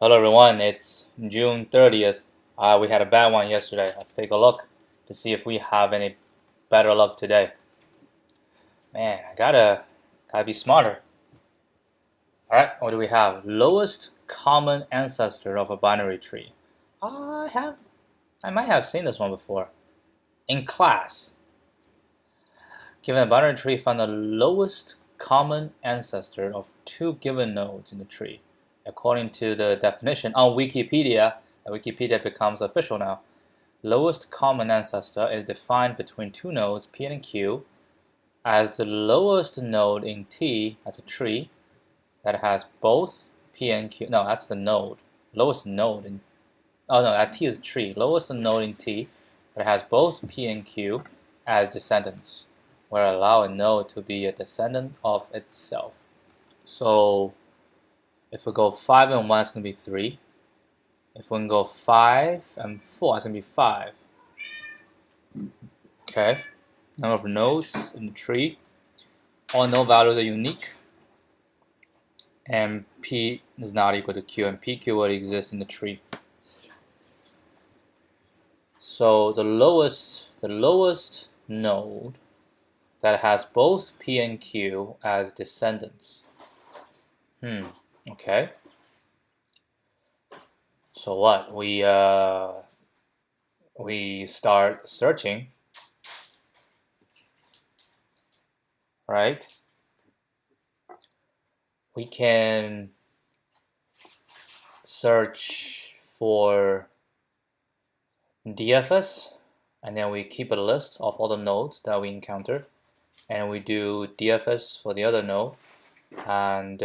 Hello everyone, it's June 30th. We had a bad one yesterday. Let's take a look to see if we have any better luck today. Man, I gotta be smarter. Alright, what do we have? Lowest common ancestor of a binary tree. I might have seen this one before. In class, given a binary tree, find the lowest common ancestor of two given nodes in the tree. According to the definition on Wikipedia, Wikipedia becomes official now. Lowest common ancestor is defined between two nodes, P and Q, as the lowest node in T as a tree that has both P and Q. No, that's the node. Lowest node in. Oh no, that T is a tree. Lowest node in T that has both P and Q as descendants, where allow a node to be a descendant of itself. So if we go 5 and 1, it's going to be 3. If we can go 5 and 4, it's going to be 5. Okay. Number of nodes in the tree. All node values are unique. And P is not equal to Q, and PQ will exist in the tree. So the lowest node that has both P and Q as descendants. Okay. So what? We start searching, right? We can search for DFS, and then we keep a list of all the nodes that we encounter, and we do DFS for the other node, and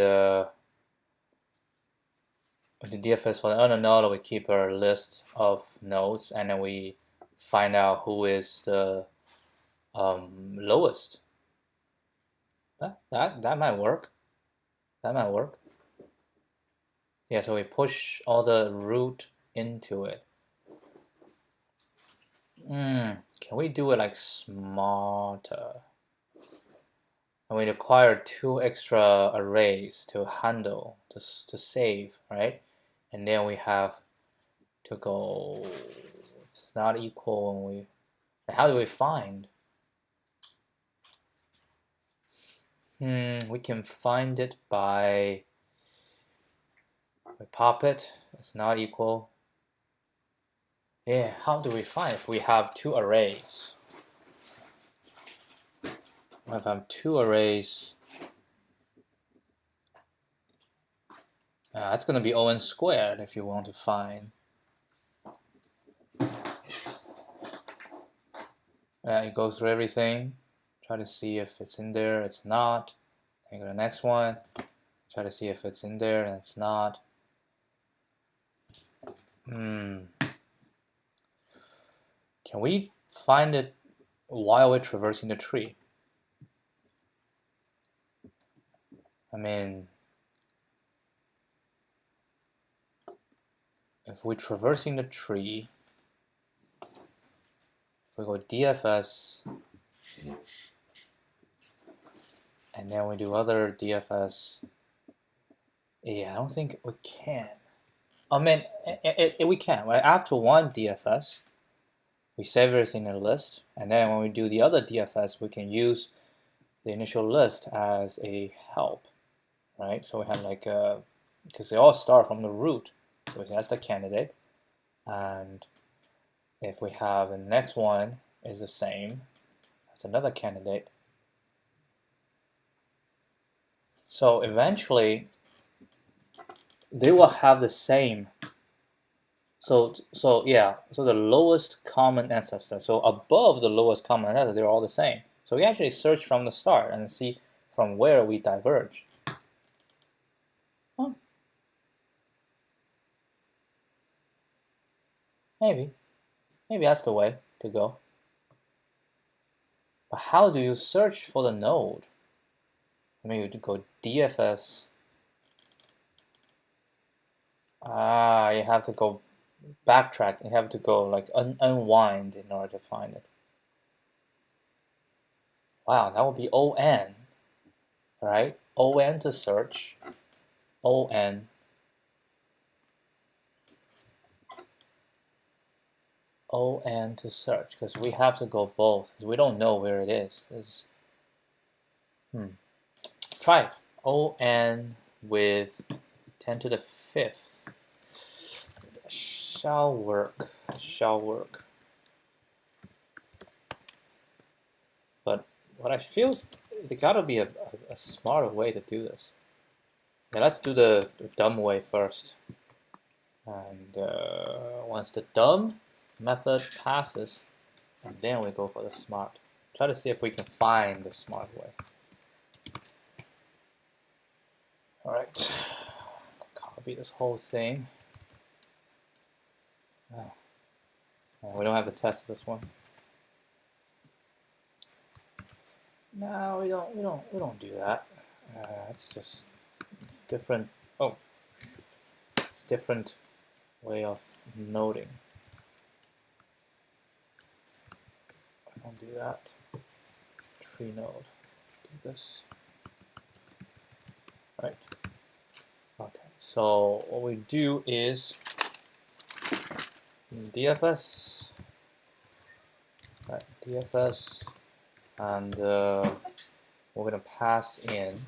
with the DFS for the other node, we keep our list of nodes, and then we find out who is the lowest. That might work. That might work. Yeah, so we push all the root into it. Can we do it like smarter? And we require 2 extra arrays to handle, to save, right? And then we have to go, it's not equal when we, how do we find? We can find it by, we pop it, it's not equal. Yeah, how do we find if we have 2 arrays? If I have 2 arrays, that's going to be O(n) squared if you want to find. You go through everything, try to see if it's in there, it's not. Then go to the next one, try to see if it's in there, and it's not. Can we find it while we're traversing the tree? I mean, if we're traversing the tree, if we go DFS, and then we do other DFS, yeah, I don't think we can. I mean, we can. Right? After one DFS, we save everything in the list, and then when we do the other DFS, we can use the initial list as a help, right? So we have like because they all start from the root, so that's the candidate, and if we have the next one is the same, that's another candidate. So eventually, they will have the same. So the lowest common ancestor. So above the lowest common ancestor, they're all the same. So we actually search from the start and see from where we diverge. Huh. Maybe that's the way to go. But how do you search for the node? I mean, you go DFS. You have to go backtrack. You have to go like unwind in order to find it. Wow, that would be O(n), right? O(n) to search, O(n), on to search, because we have to go both. We don't know where it is. Try it. On with 10 to the 5th. Shall work. Shall work. But what I feel is there gotta be a smarter way to do this. Yeah, let's do the dumb way first. And once the dumb method passes, and then we go for the smart. Try to see if we can find the smart way. Alright, copy this whole thing. Oh. We don't have to test this one. No, we don't do that. It's different. Oh, shoot. It's different way of noting. I don't do that. Tree node. Do this. Right. Okay. So what we do is DFS. Right. DFS, and we're gonna pass in.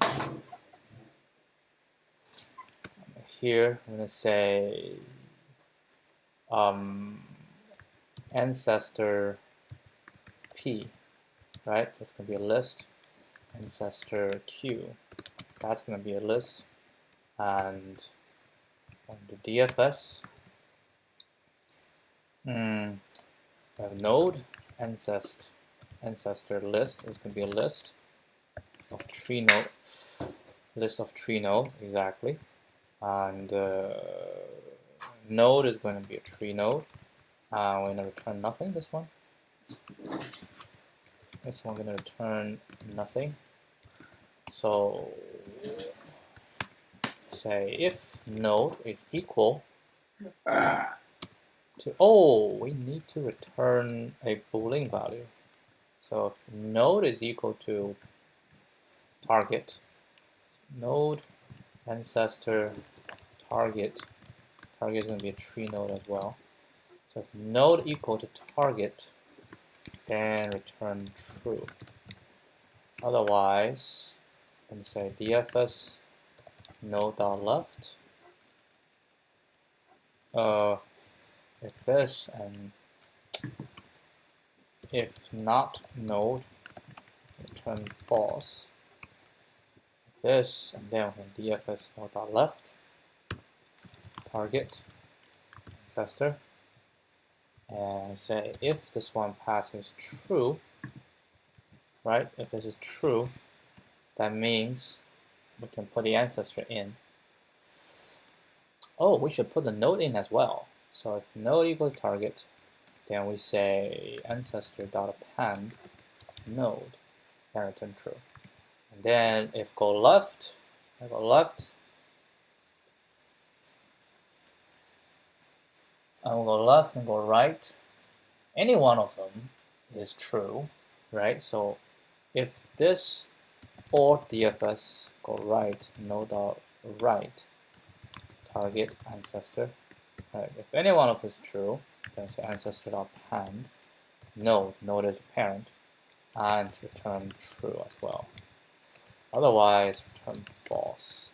Here, I'm going to say Ancestor P, right? That's going to be a list. Ancestor Q, that's going to be a list. And on the DFS, node ancestor list is going to be a list of tree node, exactly. And node is going to be a tree node. We're going to return nothing, this one. This one going to return nothing. So say if node is equal to, we need to return a Boolean value. So if node is equal to target, node ancestor target is going to be a tree node as well. So if node equal to target, then return true. Otherwise, let me say DFS node.left. If this, and if not node, return false. This, and then we can DFS node.left, target, ancestor, and say if this one passes true, right? If this is true, that means we can put the ancestor in. Oh, we should put the node in as well. So if node equals target, then we say ancestor.append node, and return true. And then if go left, and go right, any one of them is true, right? So if this or DFS go right, node.right, target ancestor, right? If any one of this is true, then say ancestor.append node is a parent, and return true as well. Otherwise, return false.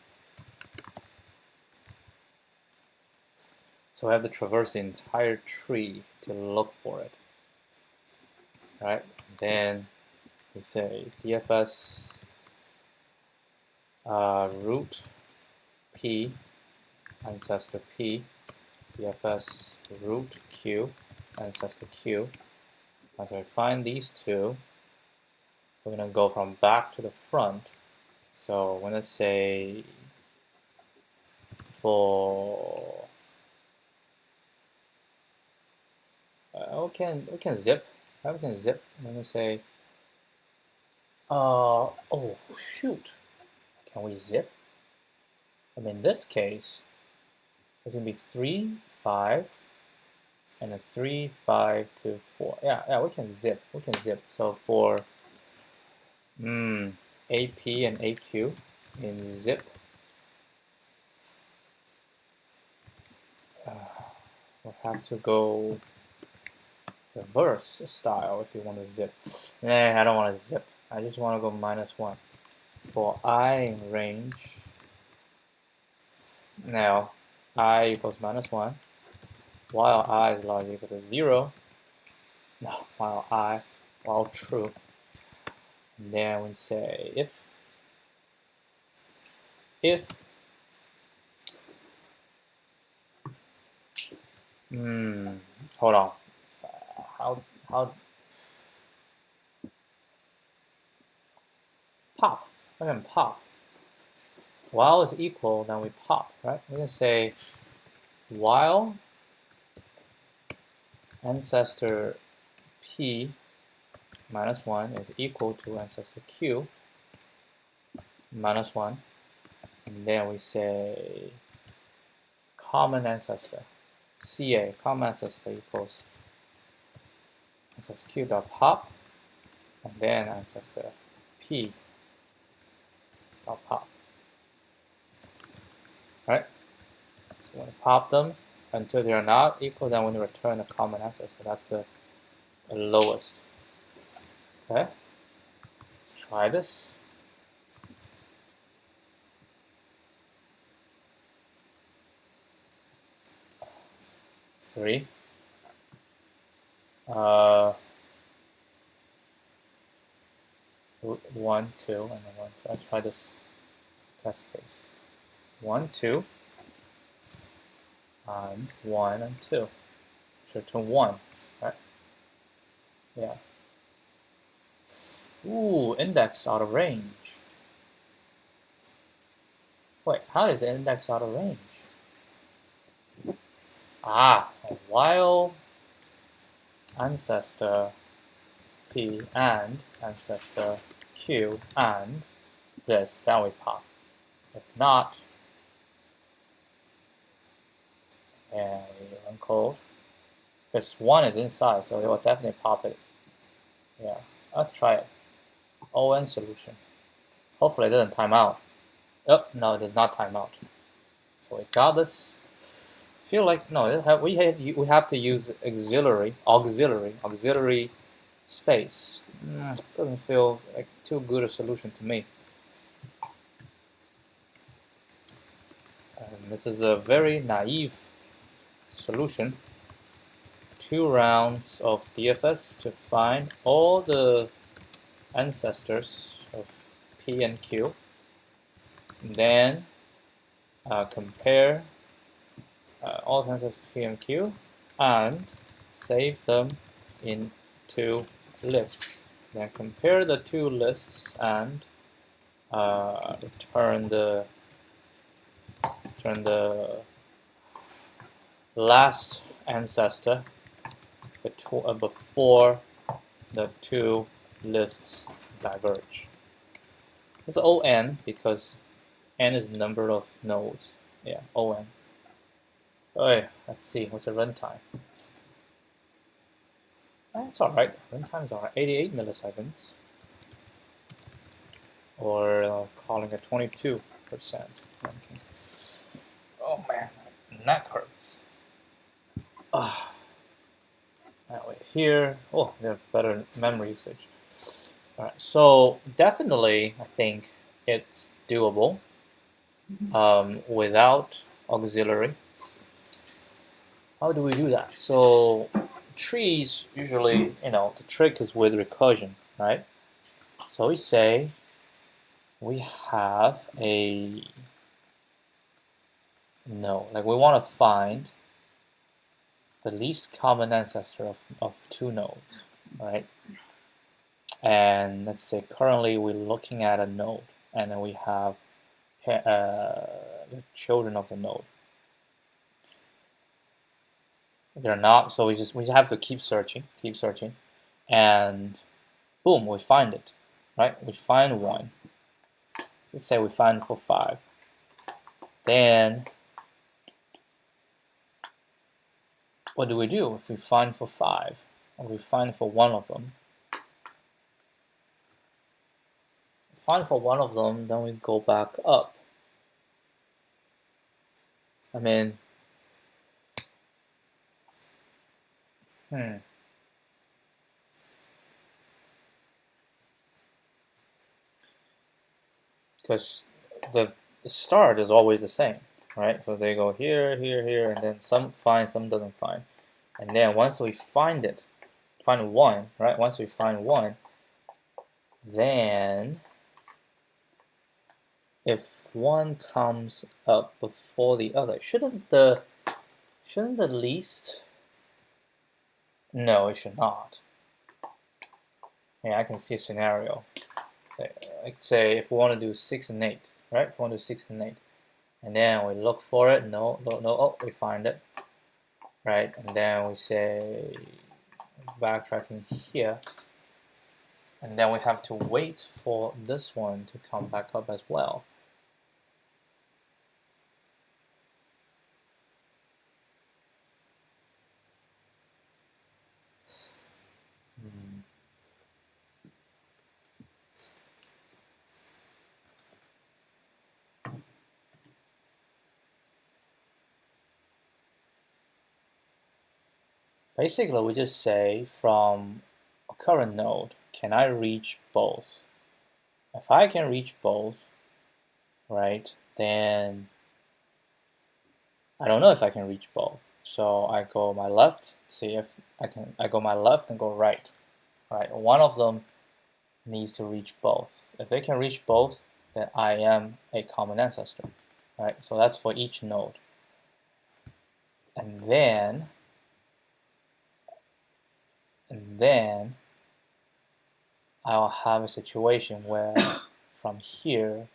So I have to traverse the entire tree to look for it. Right? Then we say DFS root P, ancestor P, DFS root Q, ancestor Q. Once I find these two, we're going to go from back to the front. So we're going to say for we can zip. We can zip. I'm going to say oh shoot. Can we zip? I mean, in this case, it's going to be 3, 5, and a 3, 5 to 4. Yeah, we can zip. So for AP and AQ in zip, we'll have to go reverse style if you want to zip. Nah, I don't want to zip. I just want to go -1 for I in range. Now I equals -1 while I is largely equal to 0. No, while true. And then we say if hold on. How pop. We're gonna pop. While is equal, then we pop, right? We're gonna say while ancestor P -1 is equal to ancestor Q -1, and then we say common ancestor CA common ancestor equals ancestor Q dot pop, and then ancestor P dot pop. Right? So we're going to pop them until they are not equal, then we're going to return the common ancestor. That's the lowest. Okay? Let's try this. Three. 1, 2, and then 1, 2. Let's try this test case. 1, 2, and 1 and 2. Should return 1, right? Yeah. Ooh, index out of range. Wait, how is the index out of range? Ah, while ancestor P and ancestor Q and this, then we pop. If not, then we run code. Because 1 is inside, so it will definitely pop it. Yeah, let's try it. ON solution. Hopefully it doesn't time out. Oh, no, it does not time out. So we got this. Feel like no, we have to use auxiliary space. Doesn't feel like too good a solution to me. And this is a very naive solution. 2 rounds of DFS to find all the ancestors of P and Q. And then compare all the ancestors P and Q and save them in 2 lists. Then compare the 2 lists and return the last ancestor before the 2 lists diverge. This is ON because N is the number of nodes. Yeah, ON. Alright, let's see, what's the runtime? It's alright, runtime's alright, 88 milliseconds. Or calling it 22% ranking. Oh man, my neck hurts. That way here, oh, we have better memory usage. Alright, so definitely I think it's doable without auxiliary. How do we do that? So trees usually, the trick is with recursion, right? So we say we have a node, like we want to find the least common ancestor of 2 nodes, right? And let's say currently we're looking at a node, and then we have the children of the node. They're not, so we have to keep searching, and boom, we find it, right? We find 1. Let's say we find for 5. Then what do we do if we find for 5, or we find for 1 of them? Find for 1 of them, then we go back up. I mean, because the start is always the same, right? So they go here, here, here, and then some find, some doesn't find. And then once we find it, find one, right? Once we find one, then if one comes up before the other, shouldn't the least? No, it should not. Yeah, I can see a scenario. Like say if we want to do 6 and 8, right? If we want to do 6 and 8, and then we look for it, no, oh, we find it, right? And then we say backtracking here, and then we have to wait for this one to come back up as well. Basically, we just say from a current node, can I reach both? If I can reach both, right, then I don't know if I can reach both. So I go my left, see if I can. I go my left and go right. Right, one of them needs to reach both. If they can reach both, then I am a common ancestor. Right, so that's for each node. And then I'll have a situation where from here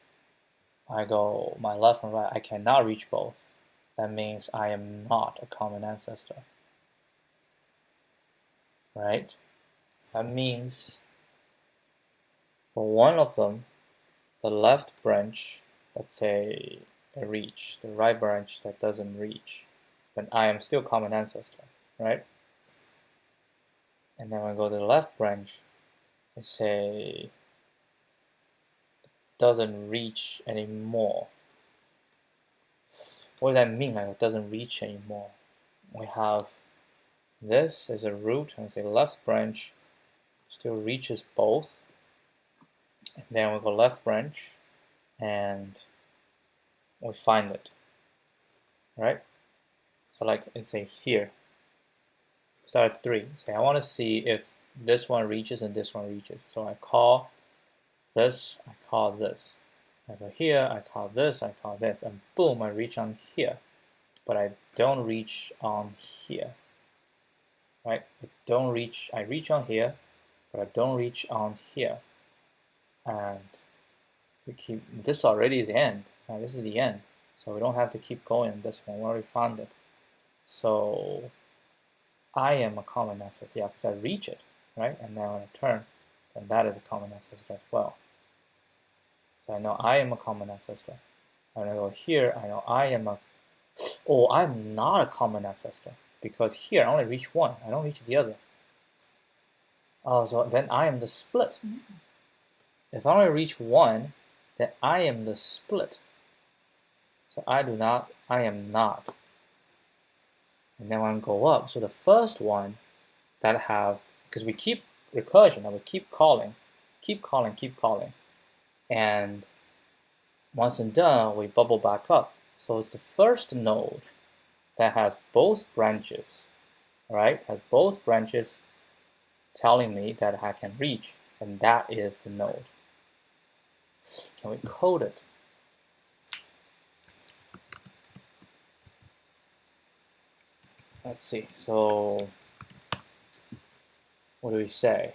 I go my left and right. I cannot reach both. That means I am not a common ancestor. Right? That means for one of them, the left branch, let's say a reach, the right branch that doesn't reach, then I am still common ancestor, right? And then when I go to the left branch, let's say it doesn't reach anymore. What does that mean? Like it doesn't reach anymore. We have this as a root, and say left branch still reaches both. And then we go left branch, and we find it, right? So like let's say here, start at 3. Say I want to see if this one reaches and this one reaches. So I call this, I call this. I go here, I call this, I call this, and boom, I reach on here. But I don't reach on here. Right? I reach on here, but I don't reach on here. And we keep, this already is the end. Now this is the end. So we don't have to keep going this one. We already found it. So I am a common ancestor, yeah, because I reach it, right? And then when I turn, then that is a common ancestor as well. So I know I am a common ancestor. And I go here, I know I am I'm not a common ancestor, because here I only reach one, I don't reach the other. Oh, so then I am the split. If I only reach one, then I am the split. So I am not. And then when I go up, so the first one that have, because we keep recursion, and we keep calling. And once it's done, we bubble back up. So it's the first node that has both branches, right? Has both branches telling me that I can reach, and that is the node. Can we code it? Let's see. So what do we say?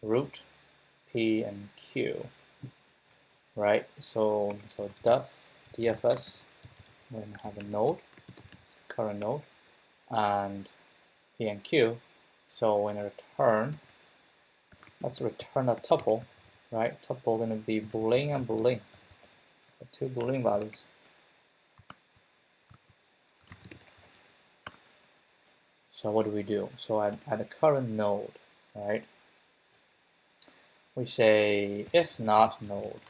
Root, P, and Q. Right? So DFS, we're going to have a node, it's the current node, and P and Q. So when I return, let's return a tuple, right? Tuple going to be boolean and boolean. So 2 boolean values. So what do we do? So at the current node, right? We say if not node,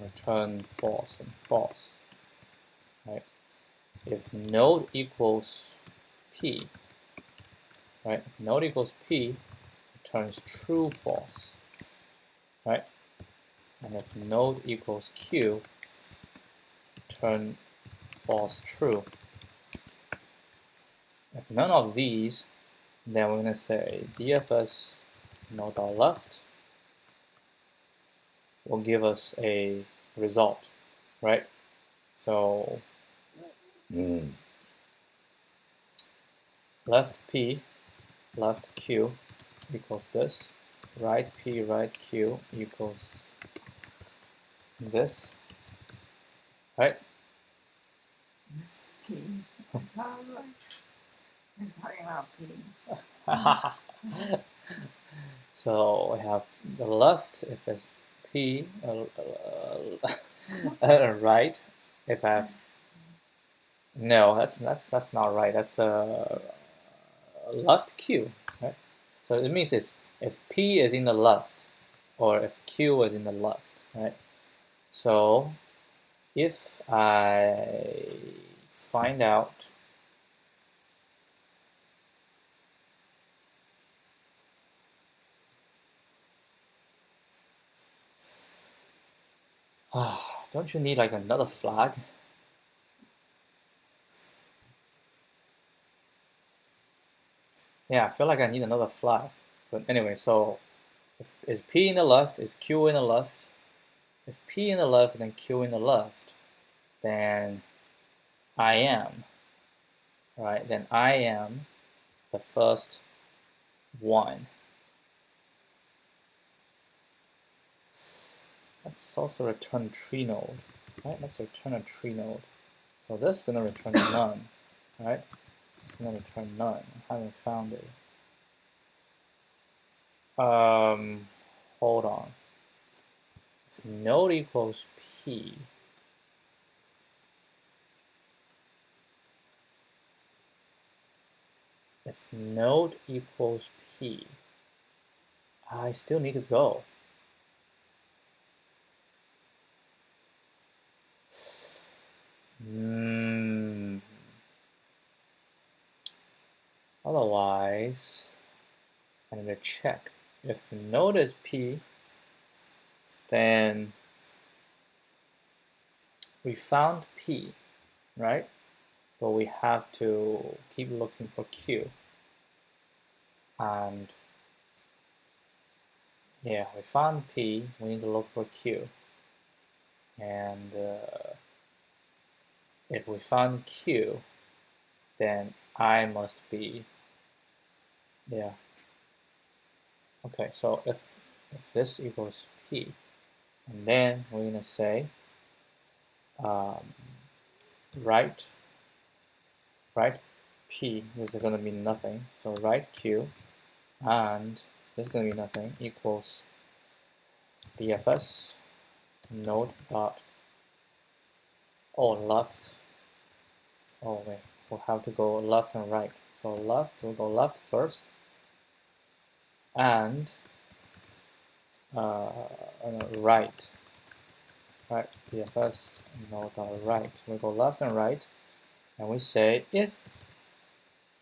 return false and false, right? If node equals P, right? If node equals P, returns true false, right? and if node equals q, turn false true. If none of these, then we're going to say DFS node.left will give us a result, right? So left P, left Q equals this, right P, right Q equals this, right? P. I'm talking about P. So we have the left if it's P, right if I have, no, that's not right. That's left Q, right? So it means it's if P is in the left, or if Q is in the left, right? So if I find out don't you need like another flag? Yeah, I feel like I need another flag. But anyway, so if is P in the left, is Q in the left? If P in the left, then Q in the left, then I am, right? Then I am the first one. Let's also return tree node, right? Let's return a tree node. So this is going to return none, right? It's going to return none. I haven't found it. Hold on. If node equals P, if node equals P, I still need to go. Otherwise, I'm going to check. If node is P, then we found P, right? But we have to keep looking for Q. And yeah, we found P, we need to look for Q. And if we found Q, then I must be, yeah. Okay, so if this equals P, and then we're gonna say right P, this is gonna be nothing, so right Q, and this is gonna be nothing, equals DFS node dot, oh, left, oh wait, we'll have to go left and right. So left, we'll go left first, and right, DFS node dot right. We go left and right, and we say if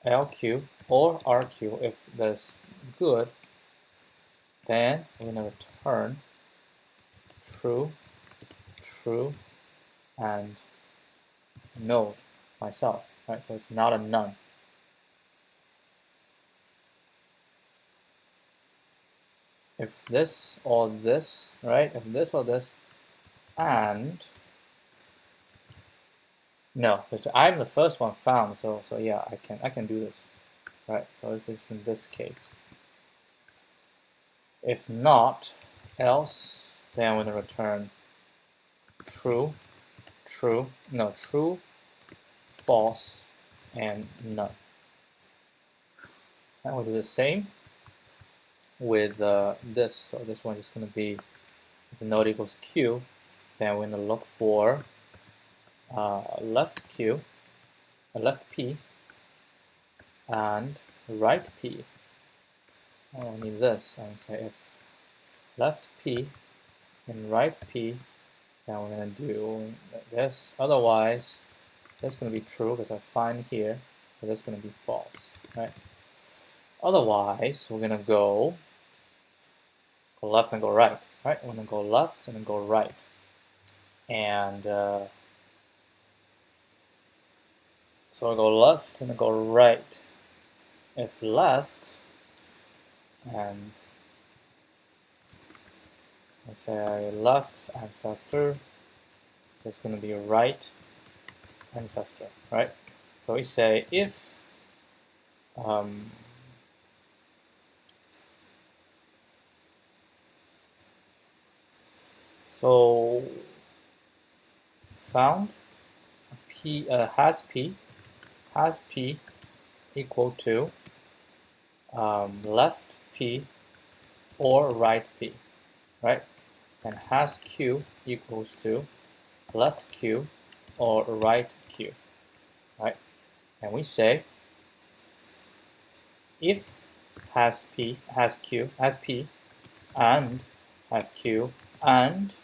LQ or RQ, if that's good, then we're gonna return true, true, and node myself, right? So it's not a none. If this or this, right? If this or this, and no, because I'm the first one found, so yeah, I can do this, right? So this is in this case. If not, else, then I'm gonna return true, true, no, true, false, and none. And we'll do the same with this. So this one is going to be, if the node equals Q, then we're going to look for left Q, left P, and right P. I don't need this. I'm going to say if left P and right P, then we're going to do this. Otherwise, that's going to be true because I find here, but that's going to be false, right? Otherwise, we're going to go go left and go right, right? I'm gonna go left and then go right. And so I go left and then go right. If left, and let's say left ancestor is going to be right ancestor, right? So we say if so found p has p equal to left p or right p, right? And has q equals to left q or right q, right? And we say if has p and has q and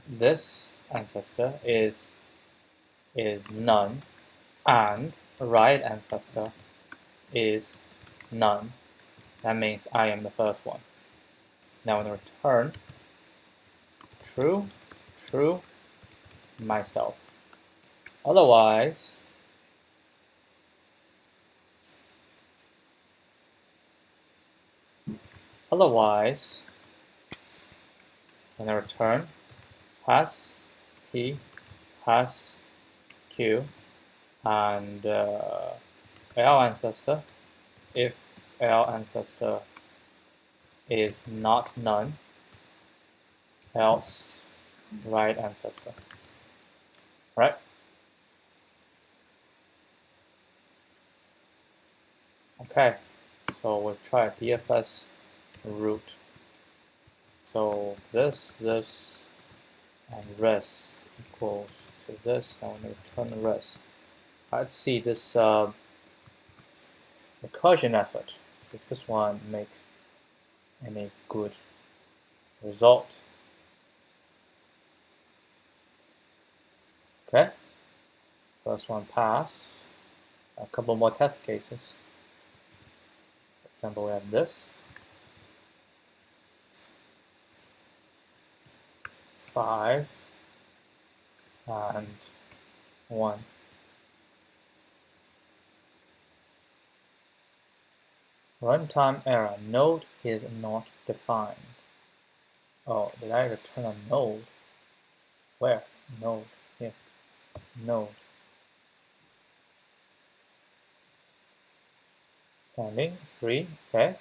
this ancestor is none and right ancestor is none, that means I am the first one. Now in return, true, true, myself. Otherwise, when I return has p, has q, and L ancestor, if L ancestor is not none, else right ancestor, right? Okay, so we'll try DFS root. So this, and res equals to this, and we return res. Let's see this recursion effort. See if this one make any good result. Okay, first one pass. A couple more test cases. For example, we have this. 5 and 1. Runtime error. Node is not defined. Oh, did I return a node? Where? Node. Here. Node. Pending. 3. Okay.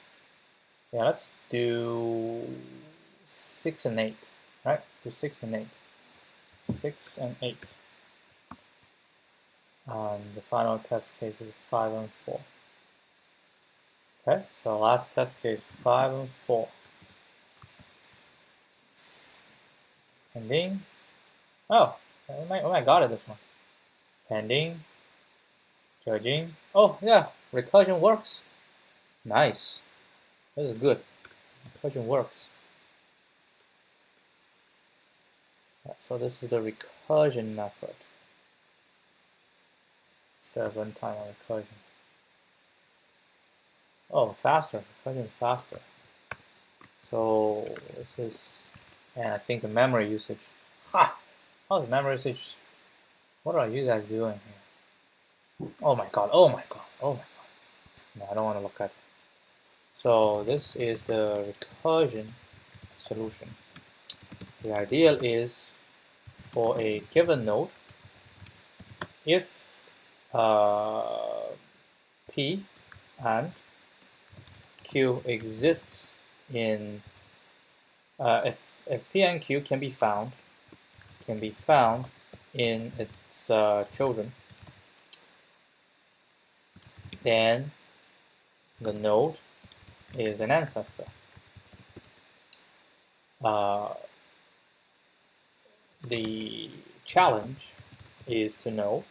Yeah, let's do 6 and 8. Right? Let's do 6 and 8. 6 and 8. And the final test case is 5 and 4. Okay, so last test case 5 and 4. Pending. Oh my god at this one. Pending. Judging. Oh yeah, recursion works. Nice. This is good. Recursion works. Right, so this is the recursion method instead of runtime or recursion. Oh, faster. Recursion is faster. So this is, and I think the memory usage. Ha! How's memory usage? What are you guys doing here? Oh my god! Oh my god! Oh my god! No, I don't want to look at it. So this is the recursion solution. The ideal is for a given node, if P and Q exists in, if P and Q can be found in its children, then the node is an ancestor. The challenge is to know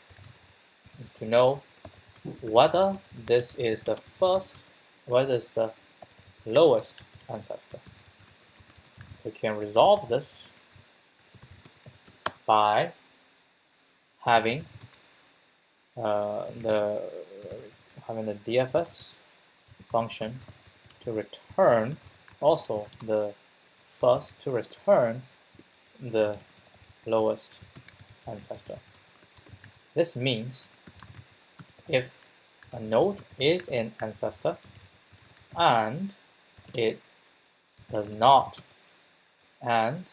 whether this is the first, whether it's the lowest ancestor. We can resolve this by having the having the DFS function to return also the first to return the lowest ancestor. This means if a node is in ancestor and it does not, and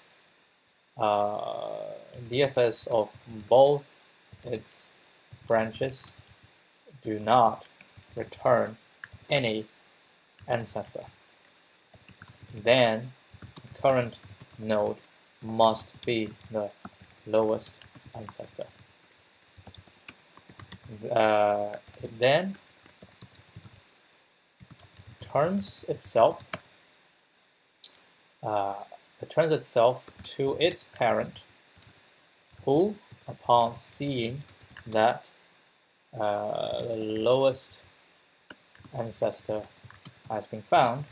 DFS of both its branches do not return any ancestor, then the current node must be the lowest ancestor. It then turns itself to its parent, who, upon seeing that the lowest ancestor has been found,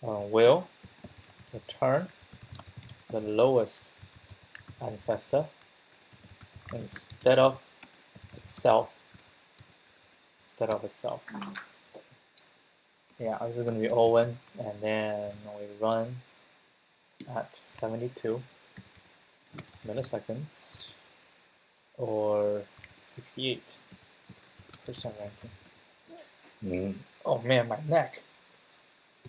will return the lowest ancestor instead of itself. Yeah, this is going to be O1, and then we run at 72 milliseconds or 68% ranking. Oh man, my neck.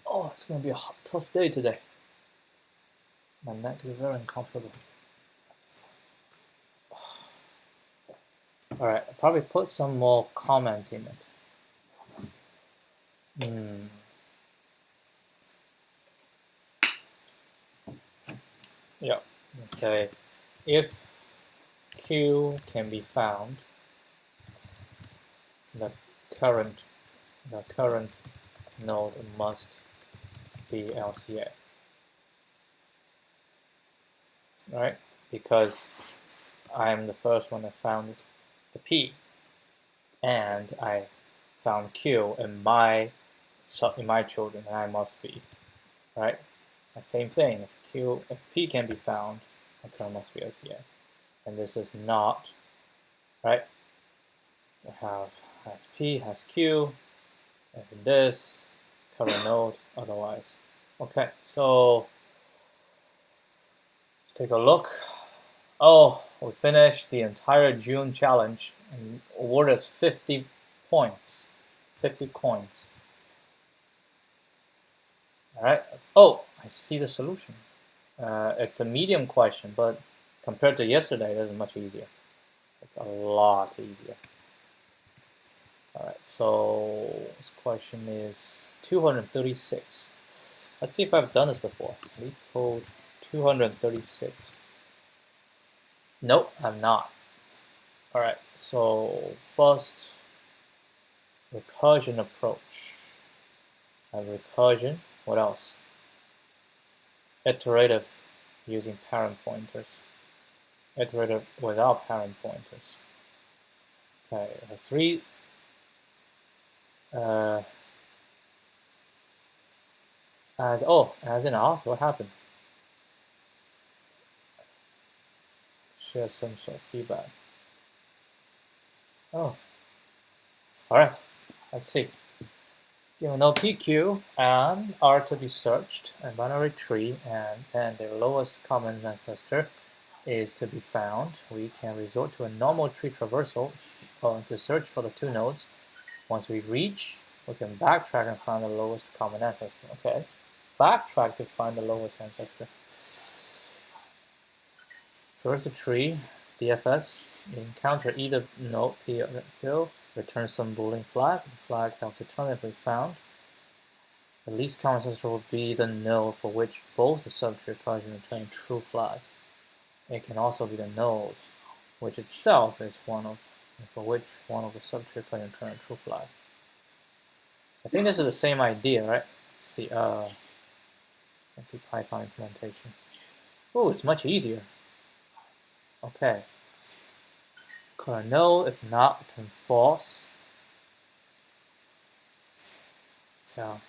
Oh, it's going to be a tough day today. My neck is very uncomfortable. Alright, I'll probably put some more comments in it. Yeah, say if Q can be found, the current node must be LCA. Right? Because I'm the first one that found the P, and I found Q in my children, and I must be, right? And same thing. If P can be found, the current must be LCA, and this is not, right? We have has P has Q, and this current node otherwise. Okay, so let's take a look. Oh, we finished the entire June challenge and awarded us 50 points, 50 coins. All right. Oh, I see the solution. It's a medium question, but compared to yesterday, it is much easier. It's a lot easier. All right. So this question is 236. Let's see if I've done this before. LeetCode 236. Nope, I'm not. All right, so first, recursion approach. Recursion, what else? Iterative using parent pointers. Iterative without parent pointers. Okay, three. As in auth, what happened? Share some sort of feedback. Oh, all right. Let's see. Given no PQ and R to be searched, a binary tree, and then the lowest common ancestor is to be found, we can resort to a normal tree traversal to search for the two nodes. Once we reach, we can backtrack and find the lowest common ancestor. Okay, backtrack to find the lowest ancestor. First the tree, DFS, encounter either node P or Q, return some Boolean flag. The flag helps determine if we found. The least common ancestor will be the node for which both the subtree recursion return true flag. It can also be the node, which itself is for which one of the subtree recursion return a true flag. I think this is the same idea, right? Let's see Python implementation. Oh, it's much easier. Okay. Current node, if not, return false. Yeah.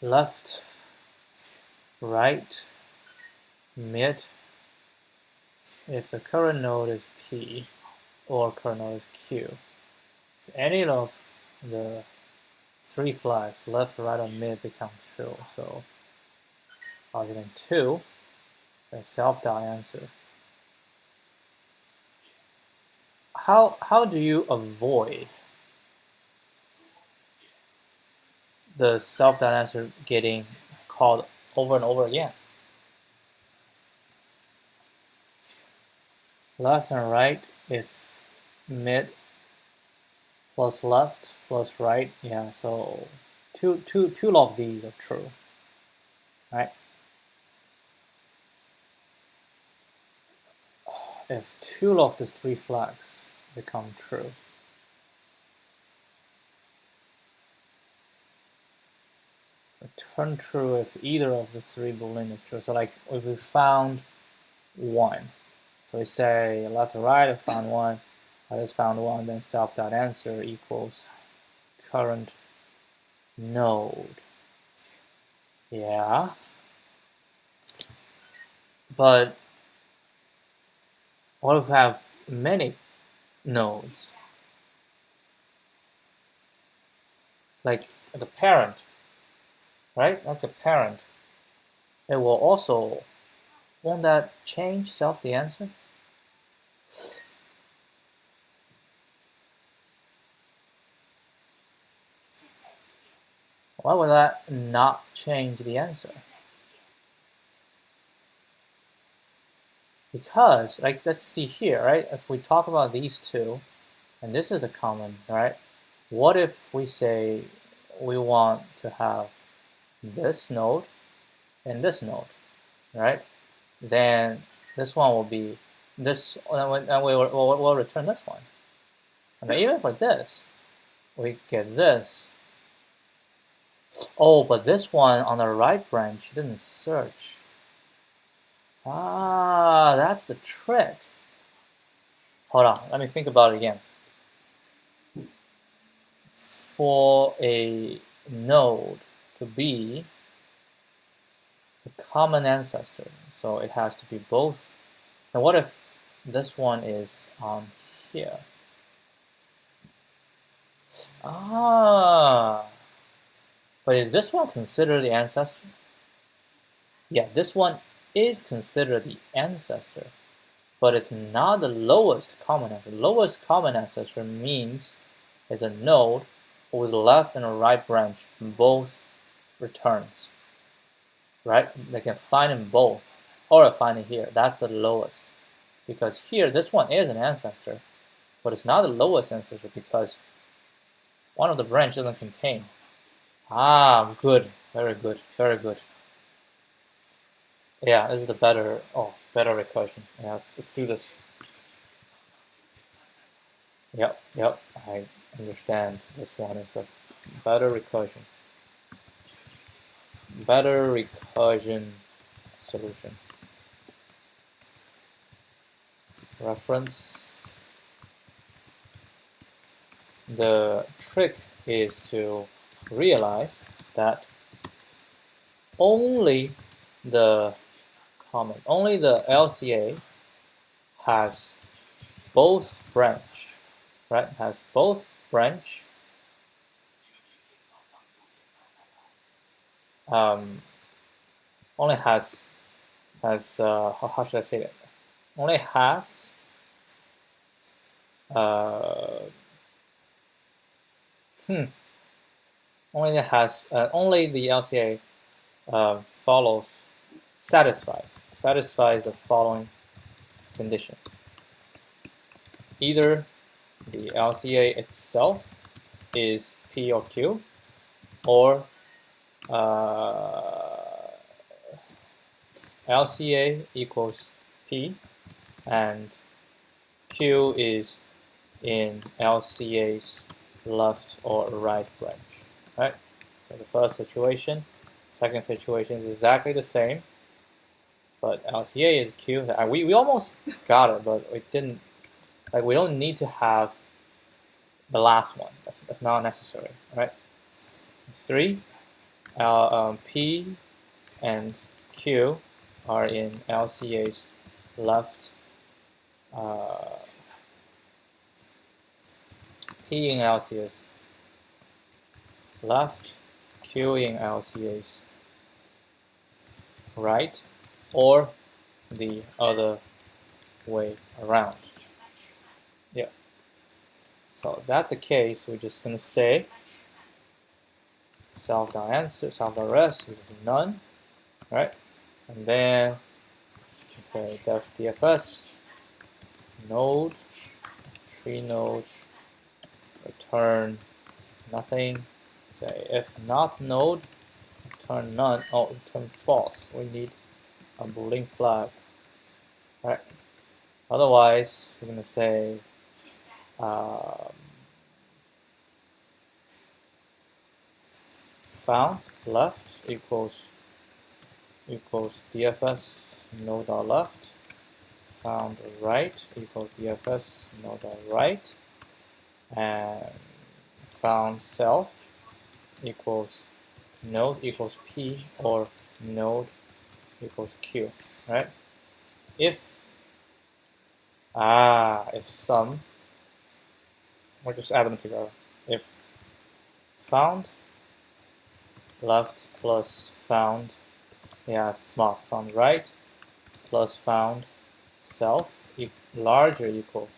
Left, right, mid. If the current node is P, or kernel is Q. If any of the 3 flags, left, right, or mid, become true. So argument 2, then self.answer. How do you avoid the self.answer getting called over and over again? Left and right, if mid plus left plus right, yeah, so two of these are true, right? If 2 of the 3 flags become true, return true if either of the 3 boolean is true. So like if we found 1, so we say left or right, I found 1, I just found 1, then self.answer equals current node. Yeah. But what if we have many nodes? Like the parent, right? Like the parent. It will also, won't that change the answer? Why would that not change the answer? Because, like, let's see here, right? If we talk about these two, and this is the common, right? What if we say we want to have this node and this node, right? Then this one will be this, and we'll return this one. And even for this, we get this. Oh, but this one on the right branch didn't search. Ah, that's the trick. Hold on, let me think about it again. For a node to be the common ancestor, so it has to be both. And what if this one is on here? Ah, but is this one considered the ancestor? Yeah, this one is considered the ancestor, but it's not the lowest common ancestor. Lowest common ancestor means it's a node with left and a right branch, both returns, right? They can find them both, or find it here. That's the lowest, because here this one is an ancestor, but it's not the lowest ancestor because one of the branch doesn't contain. Ah, good, very good, very good. Yeah, this is the better recursion. Yeah, let's do this. Yep, I understand. This one is a better recursion. Better recursion solution. Reference. The trick is to realize that only the LCA has both branch, right? Has both branch. Only has how should I say it? Only has only the LCA satisfies the following condition. Either the LCA itself is P or Q, or LCA equals P and Q is in LCA's left or right branch, right? So the first situation, second situation is exactly the same, but LCA is Q. We almost got it, but it didn't. Like, we don't need to have the last one. That's not necessary, right? 3, P and Q are in LCA's left P in LCS, left, Q in LCS, right, or the other way around. Yeah. So if that's the case, we're just gonna say self.answer, self.rest is none, right? And then say def DFS node, tree node, return nothing. Say if not node, return none. Oh, return false. We need a boolean flag. Right. Otherwise, we're gonna say found left equals DFS node.left. Found right equals DFS node.right. And found self equals node equals P or node equals Q, right? If some, or just add them together. If found left plus found, smart, found right plus found self larger equal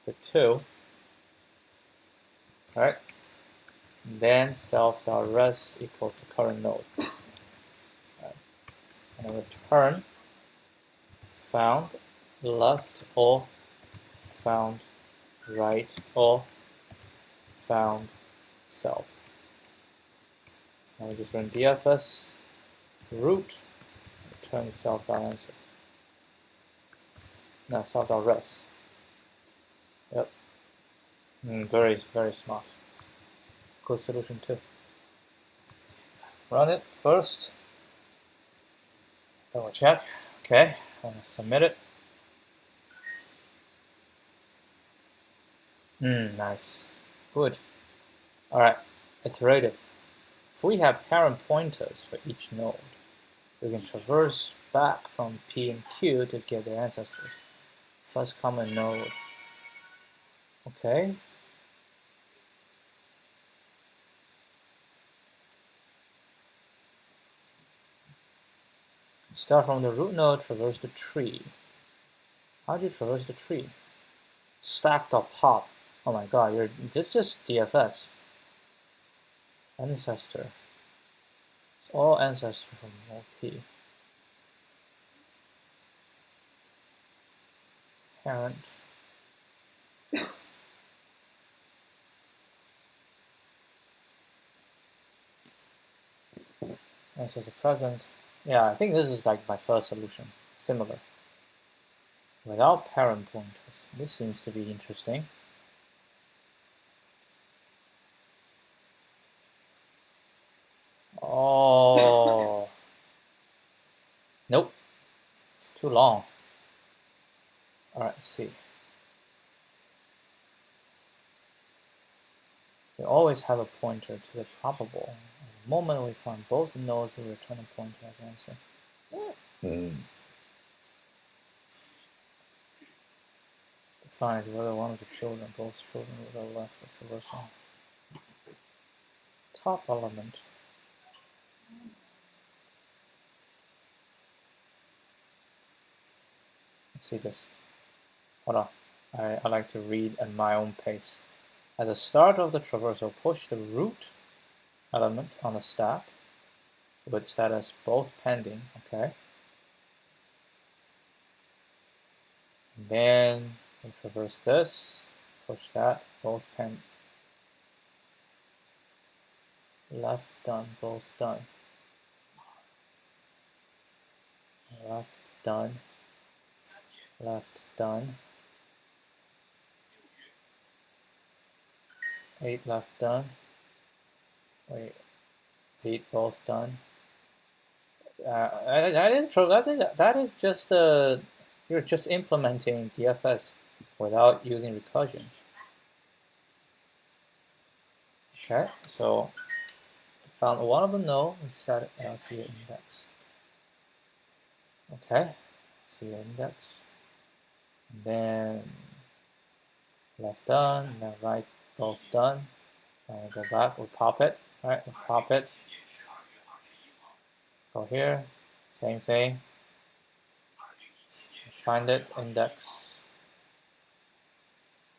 to 2, right? Then self.res equals the current node. Right. And return found left or found right or found self. Now we just run DFS root, return self.answer. No, self.res. Yep. Very, very smart. Good solution too. Run it first. Double check. Okay, I'm gonna submit it. Nice. Good. Alright, iterative. If we have parent pointers for each node, we can traverse back from P and Q to get their ancestors. First common node. Okay. Start from the root node, traverse the tree. How do you traverse the tree? Stacked up hop. Oh my god, this is just DFS. Ancestor. It's all ancestor from OP. Parent. Ancestor present. Yeah, I think this is like my first solution. Similar. Without parent pointers. This seems to be interesting. Oh. Nope. It's too long. Alright, let's see. We always have a pointer to the probable. At the moment we find both nodes, we return a pointer as answer. Defines whether one of the children, both children with the left or traversal. Top element. Let's see this. Hold on. I like to read at my own pace. At the start of the traversal, push the root element on the stack with status both pending, okay? And then we traverse this, push that, both pending. Left done, both done. Left done, left done. 8 left done. Wait, 8 both done. That is true. That is just you're just implementing DFS without using recursion. Okay, so found one of them no, we set LCA index. Okay, see index, and then left done, then right both done. Then we go back, we pop it, right? We pop it. Go here, same thing. Find it, index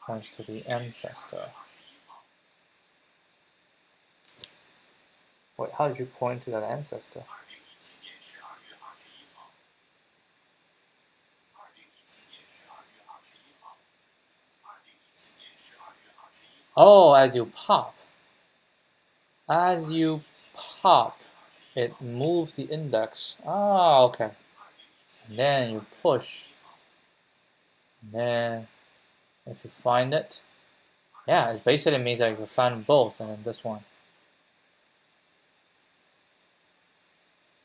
points to the ancestor. Wait, how did you point to that ancestor? Oh, as you pop. As you pop, it moves the index. Ah, okay. And then you push. And then if you find it, yeah, it basically means that you find both, and then this one.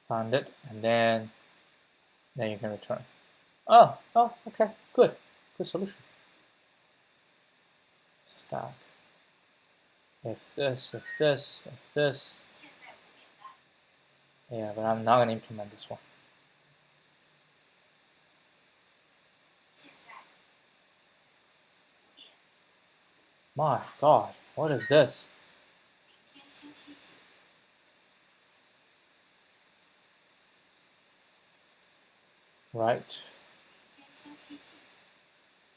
Find it, and then you can return. Oh, okay, good solution. Stack. If this. Yeah, but I'm not gonna implement this one. My God, what is this? Right.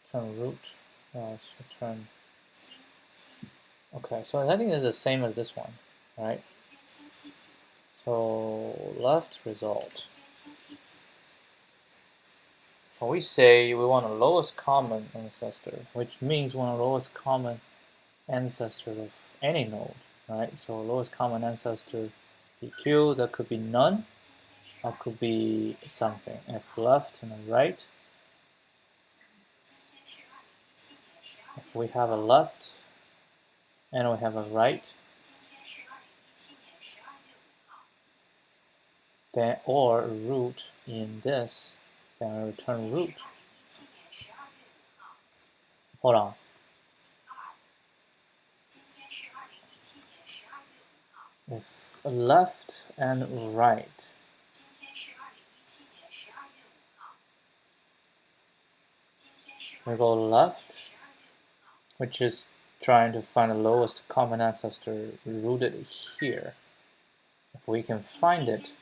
Return root. Let's return. Okay, so I think it's the same as this one, right? So left result. So we say we want a lowest common ancestor, which means we want a lowest common ancestor of any node, right? So lowest common ancestor PQ, that could be none, or could be something. If left and right, if we have a left and we have a right, then or root in this, then we return root. Hold on. If left and right, we go left, which is trying to find the lowest common ancestor rooted here. If we can find it,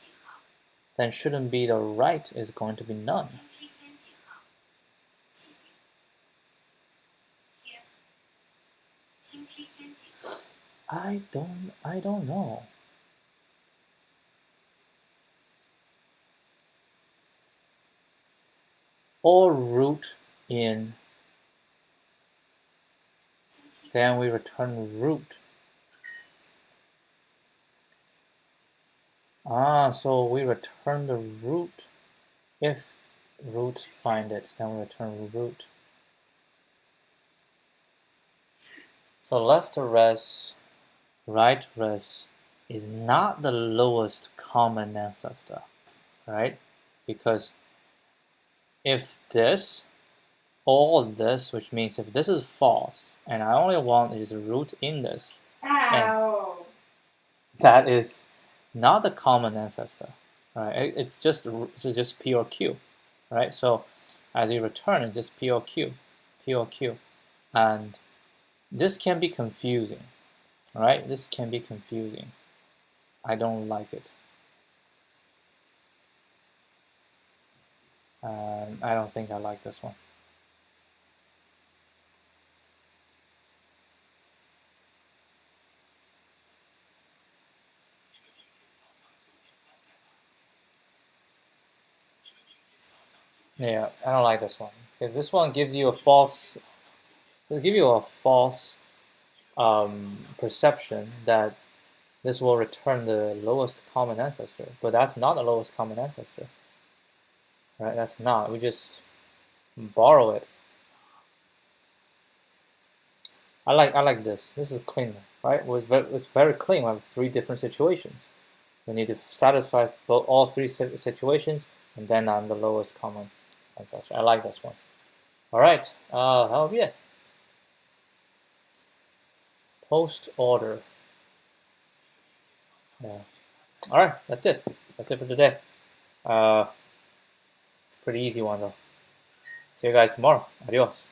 then shouldn't be the right is going to be none. I don't know. Or root in, then we return root. So we return the root. If root find it, then we return root. So left res, right res is not the lowest common ancestor, right? Because if this, all this, which means if this is false, and I only want is root in this, and that is not the common ancestor, right? It's just P or Q, right? So as you return, it's just P or Q, and this can be confusing, right? This can be confusing. I don't like it. I don't think I like this one. Yeah, I don't like this one because this one gives you a false. It'll give you a false perception that this will return the lowest common ancestor, but that's not the lowest common ancestor, right? That's not. We just borrow it. I like this. This is cleaner, right? It's very clean. We have 3 different situations. We need to satisfy all 3 situations, and then I'm the lowest common ancestor. I like this one. All right, that'll be it. Post order. Yeah. All right, that's it. That's it for today. It's a pretty easy one though. See you guys tomorrow. Adios.